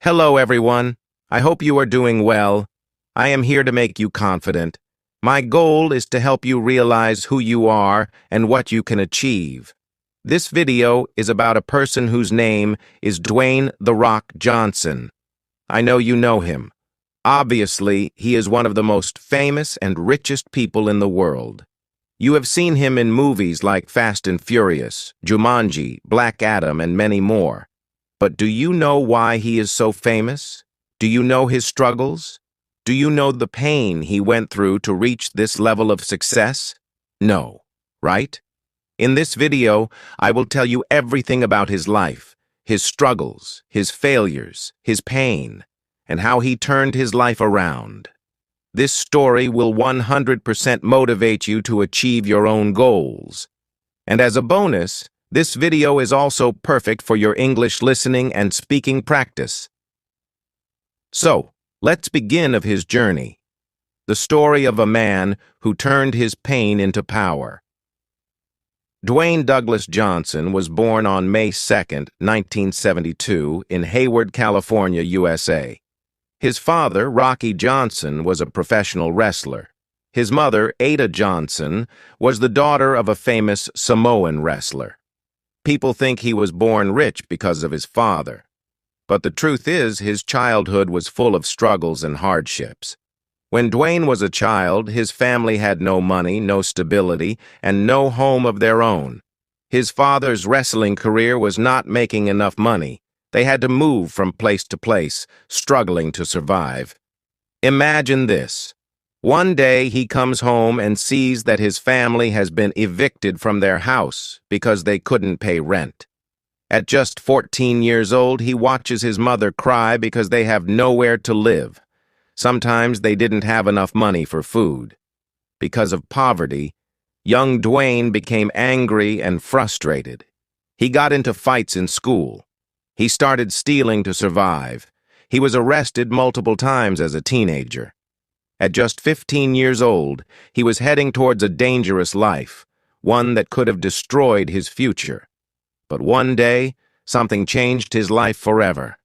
Hello, everyone. I hope you are doing well. I am here to make you confident. My goal is to help you realize who you are and what you can achieve. This video is about a person whose name is Dwayne The Rock Johnson. I know you know him. Obviously, he is one of the most famous and richest people in the world. You have seen him in movies like Fast and Furious, Jumanji, Black Adam, and many more. But do you know why he is so famous? Do you know his struggles? Do you know the pain he went through to reach this level of success? No, right? In this video, I will tell you everything about his life, his struggles, his failures, his pain, and how he turned his life around. This story will 100% motivate you to achieve your own goals. And as a bonus, this video is also perfect for your English listening and speaking practice. So, let's begin of his journey. The story of a man who turned his pain into power. Dwayne Douglas Johnson was born on May 2, 1972, in Hayward, California, USA. His father, Rocky Johnson, was a professional wrestler. His mother, Ada Johnson, was the daughter of a famous Samoan wrestler. People think he was born rich because of his father. But the truth is, his childhood was full of struggles and hardships. When Dwayne was a child, his family had no money, no stability, and no home of their own. His father's wrestling career was not making enough money. They had to move from place to place, struggling to survive. Imagine this. One day he comes home and sees that his family has been evicted from their house because they couldn't pay rent. At just 14 years old, he watches his mother cry because they have nowhere to live. Sometimes they didn't have enough money for food. Because of poverty, young Dwayne became angry and frustrated. He got into fights in school. He started stealing to survive. He was arrested multiple times as a teenager. At just 15 years old, he was heading towards a dangerous life, one that could have destroyed his future. But one day, something changed his life forever.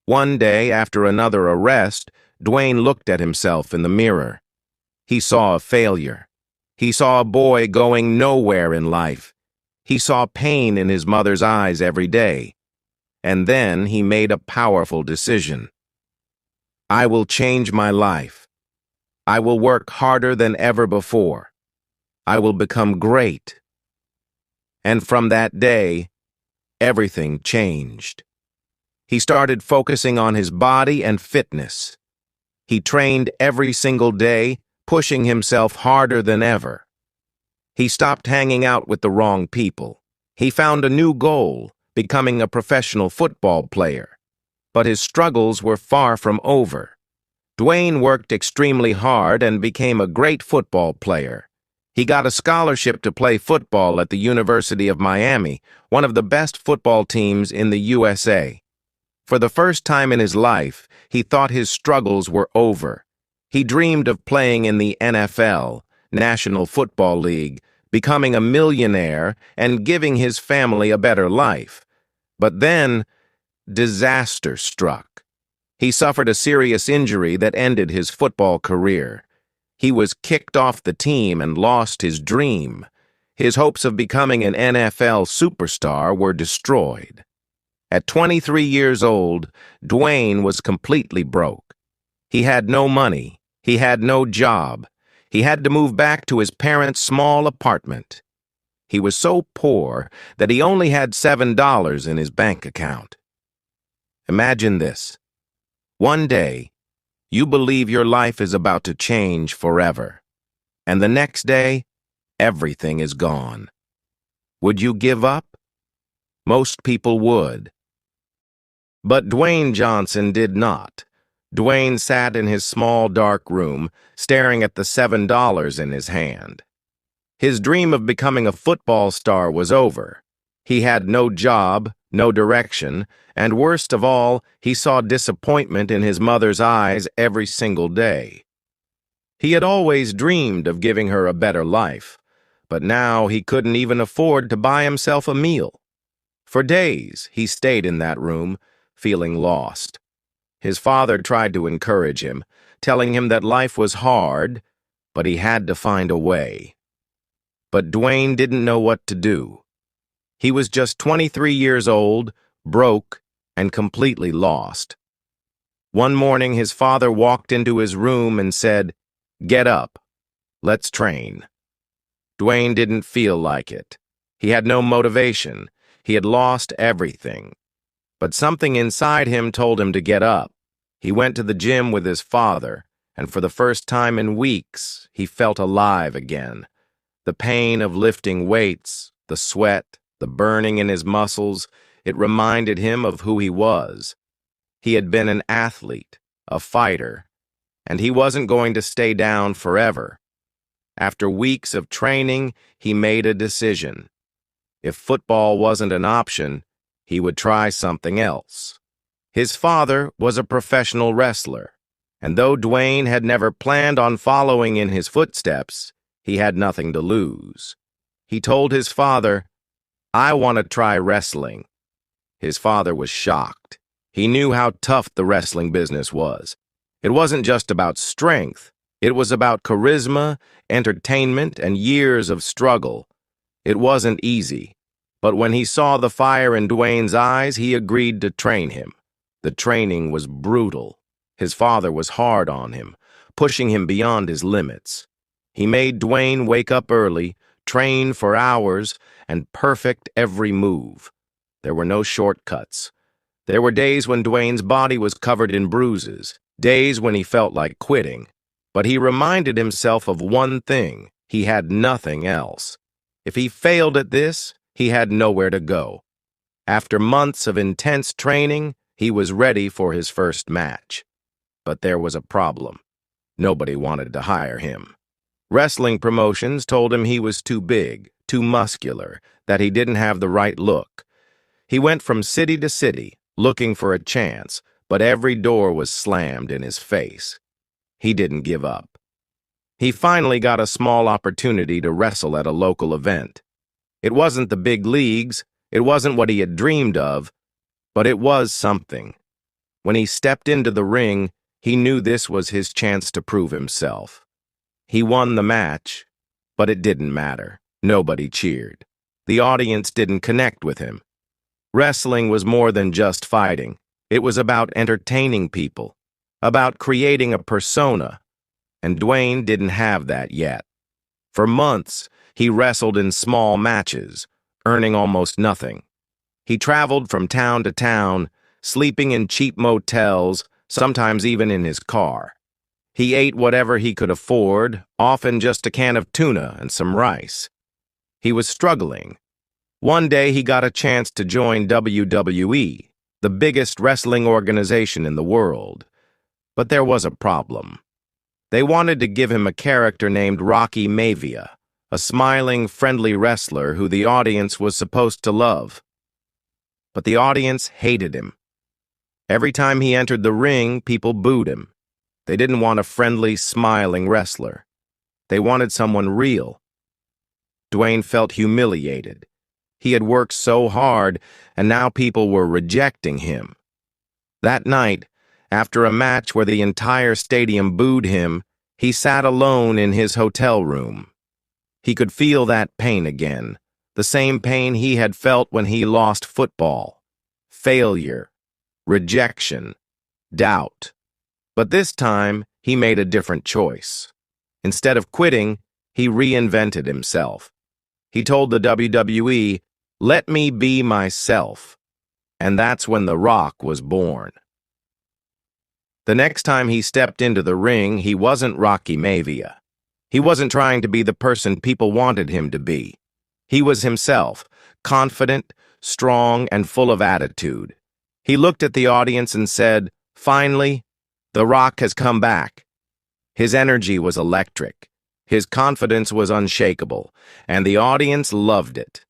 One day, after another arrest, Dwayne looked at himself in the mirror. He saw a failure. He saw a boy going nowhere in life. He saw pain in his mother's eyes every day. And then he made a powerful decision. I will change my life. I will work harder than ever before. I will become great. And from that day, everything changed. He started focusing on his body and fitness. He trained every single day, pushing himself harder than ever. He stopped hanging out with the wrong people. He found a new goal, becoming a professional football player. But his struggles were far from over. Dwayne worked extremely hard and became a great football player. He got a scholarship to play football at the University of Miami, one of the best football teams in the USA. For the first time in his life, he thought his struggles were over. He dreamed of playing in the NFL, National Football League, becoming a millionaire and giving his family a better life. But then, disaster struck. He suffered a serious injury that ended his football career. He was kicked off the team and lost his dream. His hopes of becoming an NFL superstar were destroyed. At 23 years old, Dwayne was completely broke. He had no money. He had no job. He had to move back to his parents' small apartment. He was so poor that he only had $7 in his bank account. Imagine this. One day, you believe your life is about to change forever, and the next day, everything is gone. Would you give up? Most people would. But Dwayne Johnson did not. Dwayne sat in his small dark room, staring at the $7 in his hand. His dream of becoming a football star was over. He had no job, no direction, and worst of all, he saw disappointment in his mother's eyes every single day. He had always dreamed of giving her a better life, but now he couldn't even afford to buy himself a meal. For days, he stayed in that room, feeling lost. His father tried to encourage him, telling him that life was hard, but he had to find a way. But Dwayne didn't know what to do. He was just 23 years old, broke, and completely lost. One morning, his father walked into his room and said, "Get up. Let's train." Dwayne didn't feel like it. He had no motivation. He had lost everything. But something inside him told him to get up. He went to the gym with his father, and for the first time in weeks, he felt alive again. The pain of lifting weights, the sweat, the burning in his muscles, it reminded him of who he was. He had been an athlete, a fighter, and he wasn't going to stay down forever. After weeks of training, he made a decision. If football wasn't an option, he would try something else. His father was a professional wrestler, and though Dwayne had never planned on following in his footsteps, he had nothing to lose. He told his father, "I want to try wrestling." His father was shocked. He knew how tough the wrestling business was. It wasn't just about strength. It was about charisma, entertainment, and years of struggle. It wasn't easy, but when he saw the fire in Dwayne's eyes, he agreed to train him. The training was brutal. His father was hard on him, pushing him beyond his limits. He made Dwayne wake up early, train for hours, and perfect every move. There were no shortcuts. There were days when Dwayne's body was covered in bruises, days when he felt like quitting. But he reminded himself of one thing: he had nothing else. If he failed at this, he had nowhere to go. After months of intense training, he was ready for his first match. But there was a problem. Nobody wanted to hire him. Wrestling promotions told him he was too big, too muscular, that he didn't have the right look. He went from city to city, looking for a chance, but every door was slammed in his face. He didn't give up. He finally got a small opportunity to wrestle at a local event. It wasn't the big leagues, it wasn't what he had dreamed of, but it was something. When he stepped into the ring, he knew this was his chance to prove himself. He won the match, but it didn't matter. Nobody cheered. The audience didn't connect with him. Wrestling was more than just fighting. It was about entertaining people, about creating a persona, and Dwayne didn't have that yet. For months, he wrestled in small matches, earning almost nothing. He traveled from town to town, sleeping in cheap motels, sometimes even in his car. He ate whatever he could afford, often just a can of tuna and some rice. He was struggling. One day he got a chance to join WWE, the biggest wrestling organization in the world. But there was a problem. They wanted to give him a character named Rocky Maivia, a smiling, friendly wrestler who the audience was supposed to love. But the audience hated him. Every time he entered the ring, people booed him. They didn't want a friendly, smiling wrestler. They wanted someone real. Dwayne felt humiliated. He had worked so hard, and now people were rejecting him. That night, after a match where the entire stadium booed him, he sat alone in his hotel room. He could feel that pain again, the same pain he had felt when he lost football. Failure, rejection, doubt. But this time, he made a different choice. Instead of quitting, he reinvented himself. He told the WWE, "Let me be myself." And that's when The Rock was born. The next time he stepped into the ring, he wasn't Rocky Maivia. He wasn't trying to be the person people wanted him to be. He was himself, confident, strong, and full of attitude. He looked at the audience and said, "Finally, The Rock has come back." His energy was electric. His confidence was unshakable, and the audience loved it.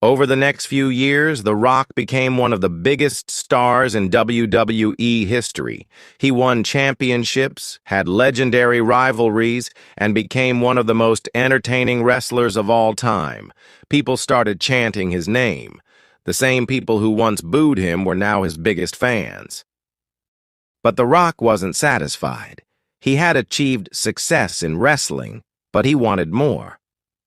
Over the next few years, The Rock became one of the biggest stars in WWE history. He won championships, had legendary rivalries, and became one of the most entertaining wrestlers of all time. People started chanting his name. The same people who once booed him were now his biggest fans. But The Rock wasn't satisfied. He had achieved success in wrestling, but he wanted more.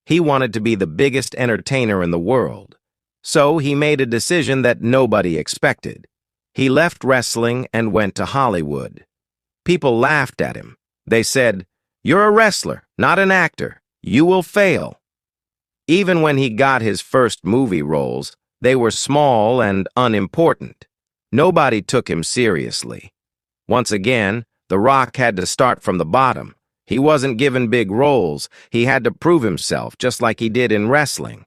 He wanted to be the biggest entertainer in the world. So he made a decision that nobody expected. He left wrestling and went to Hollywood. People laughed at him. They said, "You're a wrestler, not an actor. You will fail." Even when he got his first movie roles, they were small and unimportant. Nobody took him seriously. Once again, The Rock had to start from the bottom. He wasn't given big roles. He had to prove himself, just like he did in wrestling.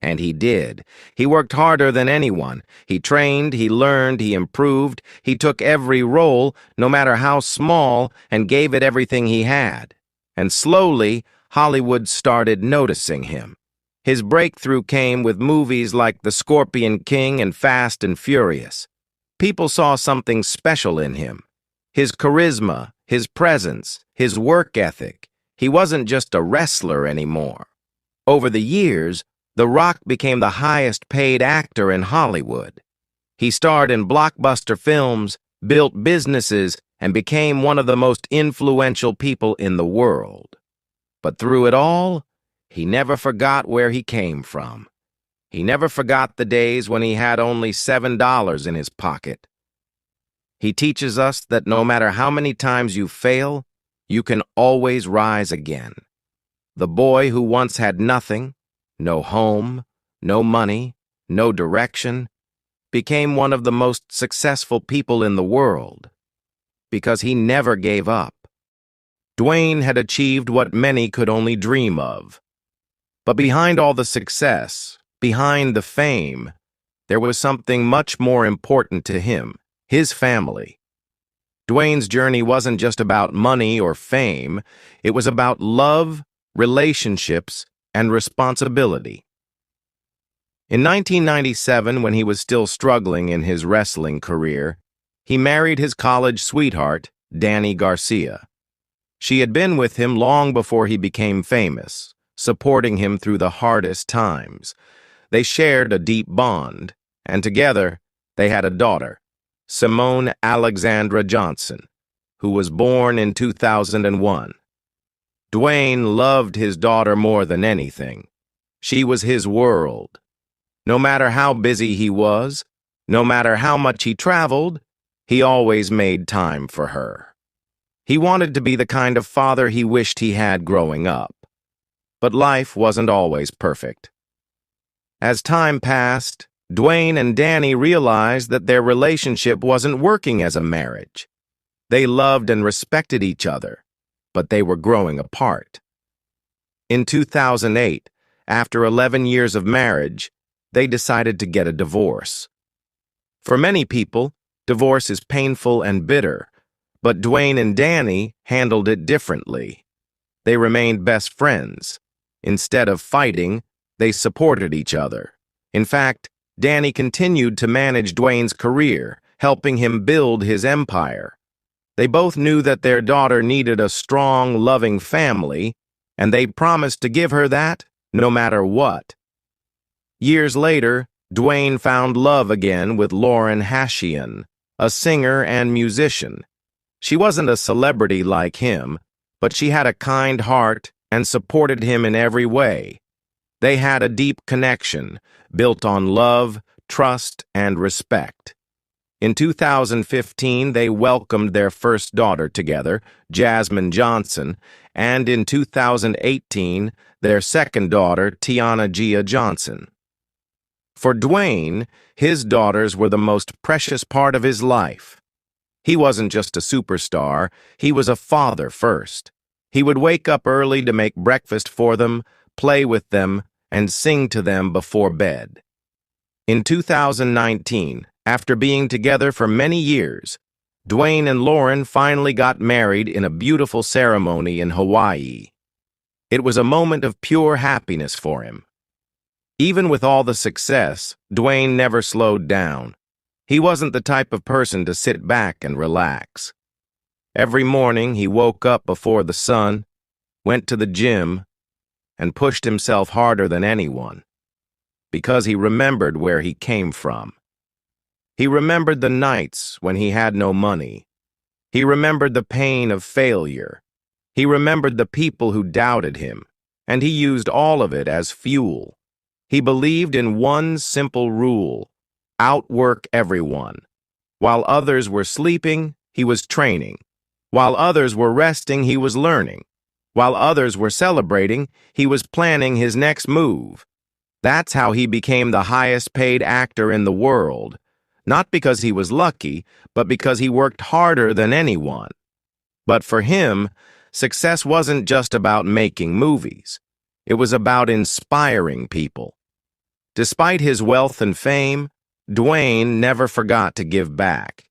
And he did. He worked harder than anyone. He trained, he learned, he improved. He took every role, no matter how small, and gave it everything he had. And slowly, Hollywood started noticing him. His breakthrough came with movies like The Scorpion King and Fast and Furious. People saw something special in him. His charisma, his presence, his work ethic. He wasn't just a wrestler anymore. Over the years, The Rock became the highest-paid actor in Hollywood. He starred in blockbuster films, built businesses, and became one of the most influential people in the world. But through it all, he never forgot where he came from. He never forgot the days when he had only $7 in his pocket. He teaches us that no matter how many times you fail, you can always rise again. The boy who once had nothing, no home, no money, no direction, became one of the most successful people in the world because he never gave up. Dwayne had achieved what many could only dream of. But behind all the success, behind the fame, there was something much more important to him, his family. Dwayne's journey wasn't just about money or fame, it was about love, relationships, and responsibility. In 1997, when he was still struggling in his wrestling career, he married his college sweetheart, Dany Garcia. She had been with him long before he became famous, supporting him through the hardest times. They shared a deep bond, and together they had a daughter, Simone Alexandra Johnson, who was born in 2001. Dwayne loved his daughter more than anything. She was his world. No matter how busy he was, no matter how much he traveled, he always made time for her. He wanted to be the kind of father he wished he had growing up. But life wasn't always perfect. As time passed, Dwayne and Dany realized that their relationship wasn't working as a marriage. They loved and respected each other, but they were growing apart. In 2008, after 11 years of marriage, they decided to get a divorce. For many people, divorce is painful and bitter, but Dwayne and Dany handled it differently. They remained best friends. Instead of fighting, they supported each other. In fact, Dany continued to manage Dwayne's career, helping him build his empire. They both knew that their daughter needed a strong, loving family, and they promised to give her that no matter what. Years later, Dwayne found love again with Lauren Hashian, a singer and musician. She wasn't a celebrity like him, but she had a kind heart and supported him in every way. They had a deep connection, built on love, trust, and respect. In 2015, they welcomed their first daughter together, Jasmine Johnson, and in 2018, their second daughter, Tiana Gia Johnson. For Dwayne, his daughters were the most precious part of his life. He wasn't just a superstar, he was a father first. He would wake up early to make breakfast for them, play with them, and sing to them before bed. In 2019, after being together for many years, Dwayne and Lauren finally got married in a beautiful ceremony in Hawaii. It was a moment of pure happiness for him. Even with all the success, Dwayne never slowed down. He wasn't the type of person to sit back and relax. Every morning, he woke up before the sun, went to the gym, and pushed himself harder than anyone, because he remembered where he came from. He remembered the nights when he had no money, He remembered the pain of failure. He remembered the people who doubted him, and he used all of it as fuel. He believed in one simple rule: outwork everyone. While others were sleeping, he was training. While others were resting, he was learning. While others were celebrating, he was planning his next move. That's how he became the highest paid actor in the world, not because he was lucky, but because he worked harder than anyone. But for him, success wasn't just about making movies. It was about inspiring people. Despite his wealth and fame, Dwayne never forgot to give back.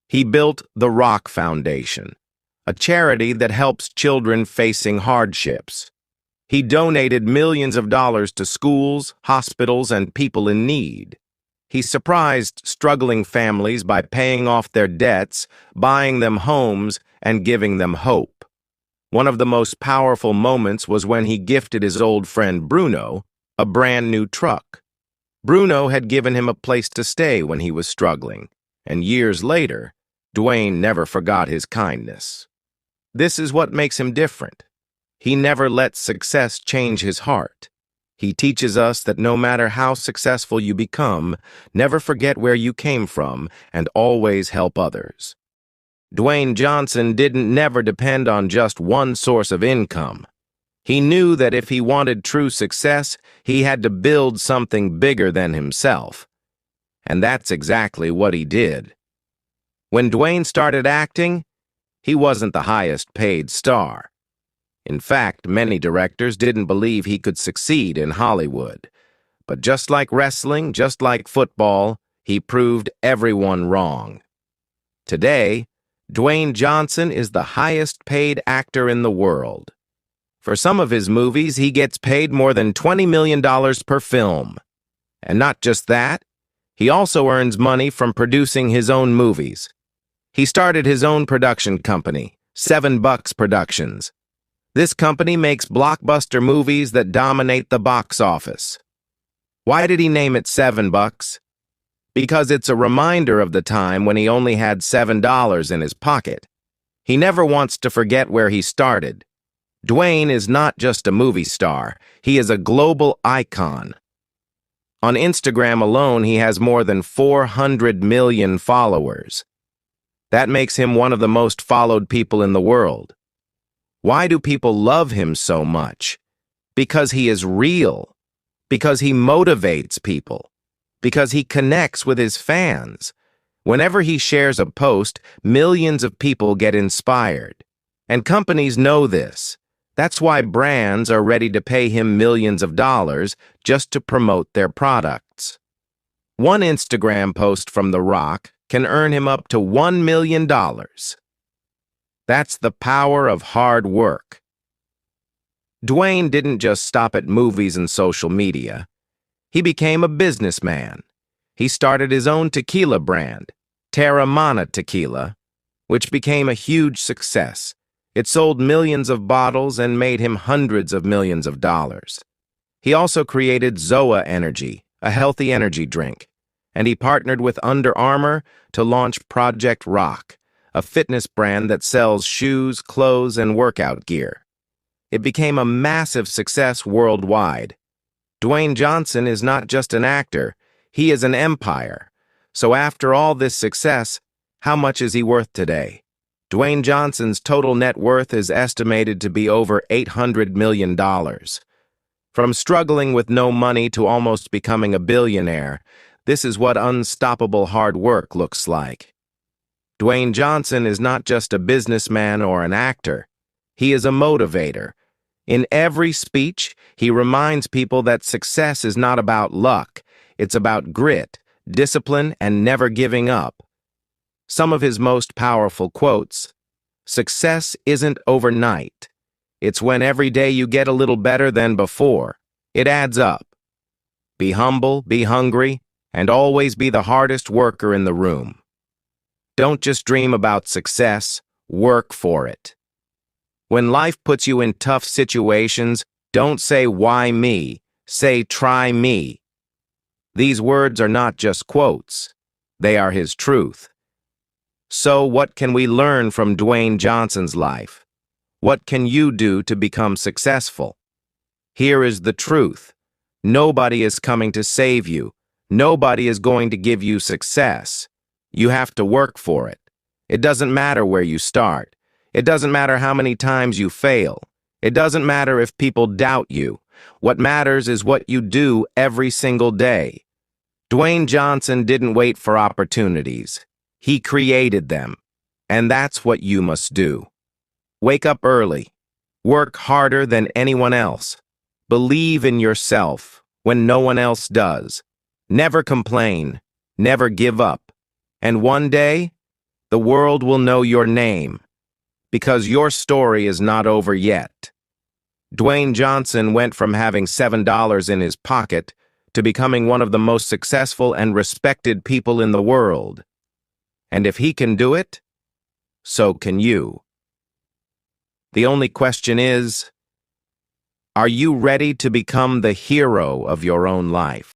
He built the Rock Foundation, a charity that helps children facing hardships. He donated millions of dollars to schools, hospitals, and people in need. He surprised struggling families by paying off their debts, buying them homes, and giving them hope. One of the most powerful moments was when he gifted his old friend Bruno a brand new truck. Bruno had given him a place to stay when he was struggling, and years later, Dwayne never forgot his kindness. This is what makes him different. He never lets success change his heart. He teaches us that no matter how successful you become, never forget where you came from and always help others. Dwayne Johnson didn't never depend on just one source of income. He knew that if he wanted true success, he had to build something bigger than himself. And that's exactly what he did. When Dwayne started acting, he wasn't the highest paid star. In fact, many directors didn't believe he could succeed in Hollywood. But just like wrestling, just like football, he proved everyone wrong. Today, Dwayne Johnson is the highest paid actor in the world. For some of his movies, he gets paid more than $20 million per film. And not just that, he also earns money from producing his own movies. He started his own production company, $7 Productions. This company makes blockbuster movies that dominate the box office. Why did he name it $7? Because it's a reminder of the time when he only had $7 in his pocket. He never wants to forget where he started. Dwayne is not just a movie star, he is a global icon. On Instagram alone, he has more than 400 million followers. That makes him one of the most followed people in the world. Why do people love him so much? Because he is real. Because he motivates people. Because he connects with his fans. Whenever he shares a post, millions of people get inspired. And companies know this. That's why brands are ready to pay him millions of dollars just to promote their products. One Instagram post from The Rock can earn him up to $1 million. That's the power of hard work. Dwayne didn't just stop at movies and social media. He became a businessman. He started his own tequila brand, Terramana Tequila, which became a huge success. It sold millions of bottles and made him hundreds of millions of dollars. He also created Zoa Energy, a healthy energy drink, and he partnered with Under Armour to launch Project Rock, a fitness brand that sells shoes, clothes, and workout gear. It became a massive success worldwide. Dwayne Johnson is not just an actor, he is an empire. So after all this success, how much is he worth today? Dwayne Johnson's total net worth is estimated to be over $800 million. From struggling with no money to almost becoming a billionaire, this is what unstoppable hard work looks like. Dwayne Johnson is not just a businessman or an actor. He is a motivator. In every speech, he reminds people that success is not about luck. It's about grit, discipline, and never giving up. Some of his most powerful quotes: "Success isn't overnight. It's when every day you get a little better than before. It adds up. Be humble, be hungry, and always be the hardest worker in the room." Don't just dream about success, work for it. When life puts you in tough situations, don't say, "Why me?" Say, "Try me." These words are not just quotes. They are his truth. So what can we learn from Dwayne Johnson's life? What can you do to become successful? Here is the truth. Nobody is coming to save you. Nobody is going to give you success. You have to work for it. It doesn't matter where you start. It doesn't matter how many times you fail. It doesn't matter if people doubt you. What matters is what you do every single day. Dwayne Johnson didn't wait for opportunities. He created them. And that's what you must do. Wake up early. Work harder than anyone else. Believe in yourself when no one else does. Never complain. Never give up. And one day, the world will know your name, because your story is not over yet. Dwayne Johnson went from having $7 in his pocket to becoming one of the most successful and respected people in the world. And if he can do it, so can you. The only question is, are you ready to become the hero of your own life?